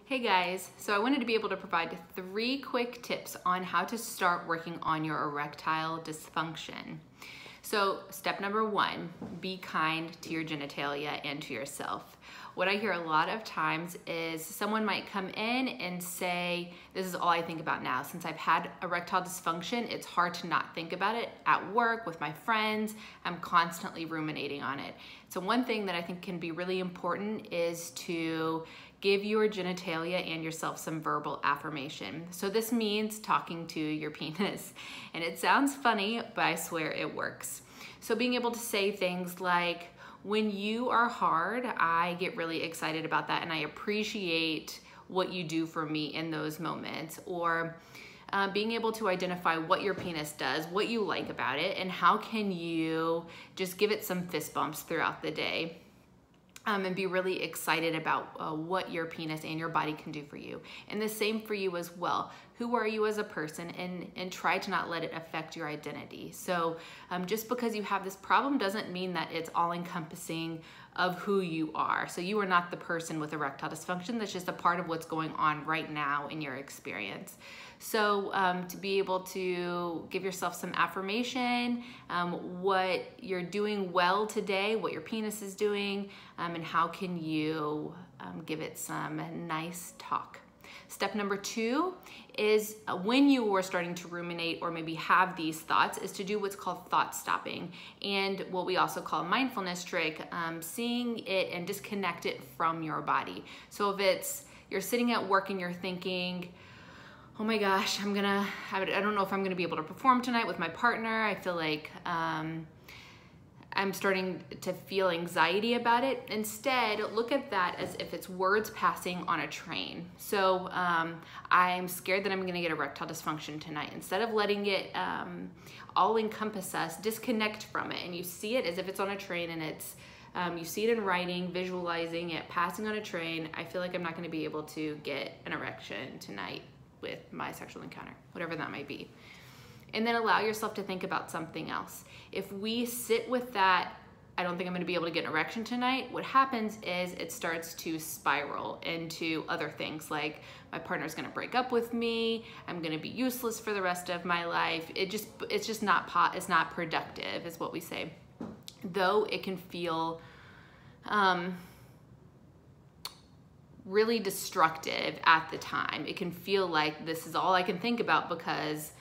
Hey guys, so I wanted to be able to provide 3 quick tips on how to start working on your erectile dysfunction. So step number 1, be kind to your genitalia and to yourself. What I hear a lot of times is someone might come in and say, this is all I think about now. Since I've had erectile dysfunction, it's hard to not think about it at work, with my friends. I'm constantly ruminating on it. So one thing that I think can be really important is to give your genitalia and yourself some verbal affirmation. So this means talking to your penis. And it sounds funny, but I swear it works. So being able to say things like, when you are hard, I get really excited about that and I appreciate what you do for me in those moments. Or being able to identify what your penis does, what you like about it, and how can you just give it some fist bumps throughout the day. And be really excited about what your penis and your body can do for you. And the same for you as well. Who are you as a person, and try to not let it affect your identity. So just because you have this problem doesn't mean that it's all encompassing of who you are. So you are not the person with erectile dysfunction. That's just a part of what's going on right now in your experience. So to be able to give yourself some affirmation, what you're doing well today, what your penis is doing, and how can you give it some nice talk. Step number 2 is when you are starting to ruminate or maybe have these thoughts, is to do what's called thought stopping, and what we also call a mindfulness trick, seeing it and disconnect it from your body. So if it's, you're sitting at work and you're thinking, oh my gosh, I don't know if I'm gonna be able to perform tonight with my partner. I feel like I'm starting to feel anxiety about it. Instead, look at that as if it's words passing on a train. So I'm scared that I'm gonna get erectile dysfunction tonight. Instead of letting it all encompass us, disconnect from it, and you see it as if it's on a train, and it's you see it in writing, visualizing it passing on a train. I feel like I'm not gonna be able to get an erection tonight with my sexual encounter, whatever that might be. And then allow yourself to think about something else. If we sit with that, I don't think I'm gonna be able to get an erection tonight, what happens is it starts to spiral into other things, like my partner's gonna break up with me, I'm gonna be useless for the rest of my life. It's just not productive, is what we say. Though it can feel really destructive at the time. It can feel like this is all I can think about because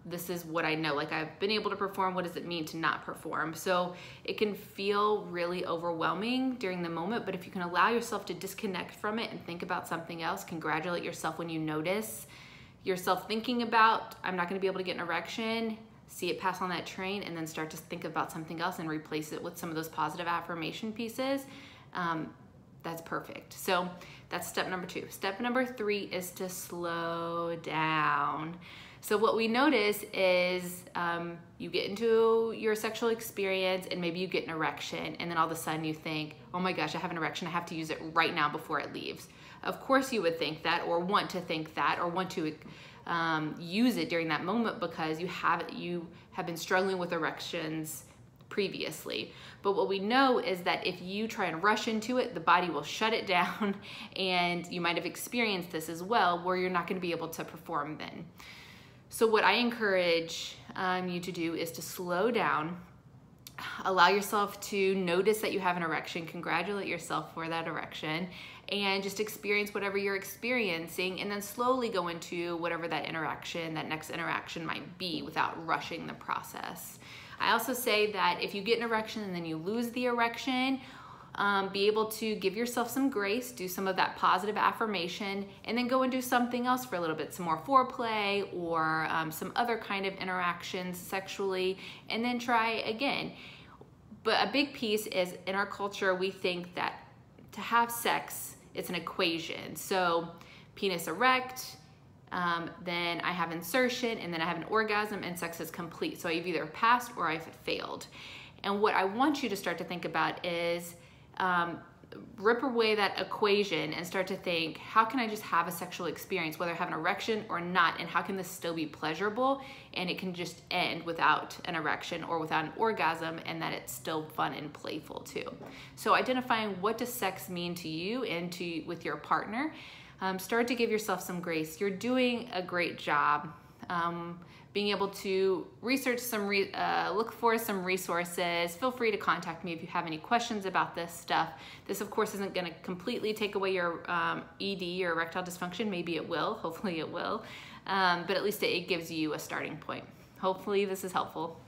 this is what I know. Like, I've been able to perform. What does it mean to not perform? So it can feel really overwhelming during the moment, but if you can allow yourself to disconnect from it and think about something else, congratulate yourself when you notice yourself thinking about, I'm not gonna be able to get an erection, see it pass on that train, and then start to think about something else and replace it with some of those positive affirmation pieces. That's perfect. So that's step number 2. Step number 3 is to slow down. So what we notice is you get into your sexual experience and maybe you get an erection, and then all of a sudden you think, oh my gosh, I have an erection, I have to use it right now before it leaves. Of course you would think that, or want to think that, or want to use it during that moment because you have been struggling with erections previously. But what we know is that if you try and rush into it, the body will shut it down, and you might have experienced this as well, where you're not going to be able to perform then. So what I encourage you to do is to slow down, allow yourself to notice that you have an erection, congratulate yourself for that erection, and just experience whatever you're experiencing, and then slowly go into whatever that next interaction might be without rushing the process. I also say that if you get an erection and then you lose the erection, be able to give yourself some grace, do some of that positive affirmation, and then go and do something else for a little bit, some more foreplay or some other kind of interactions sexually, and then try again. But a big piece is, in our culture, we think that to have sex, it's an equation. So penis erect, then I have insertion, and then I have an orgasm, and sex is complete. So I've either passed or I've failed. And what I want you to start to think about is rip away that equation and start to think, how can I just have a sexual experience, whether I have an erection or not, and how can this still be pleasurable, and it can just end without an erection or without an orgasm, and that it's still fun and playful too. So identifying what does sex mean to you and with your partner, Start to give yourself some grace. You're doing a great job. Being able to research look for some resources. Feel free to contact me if you have any questions about this stuff. This, of course, isn't going to completely take away your ED or erectile dysfunction. Maybe it will. Hopefully it will. But at least it gives you a starting point. Hopefully this is helpful.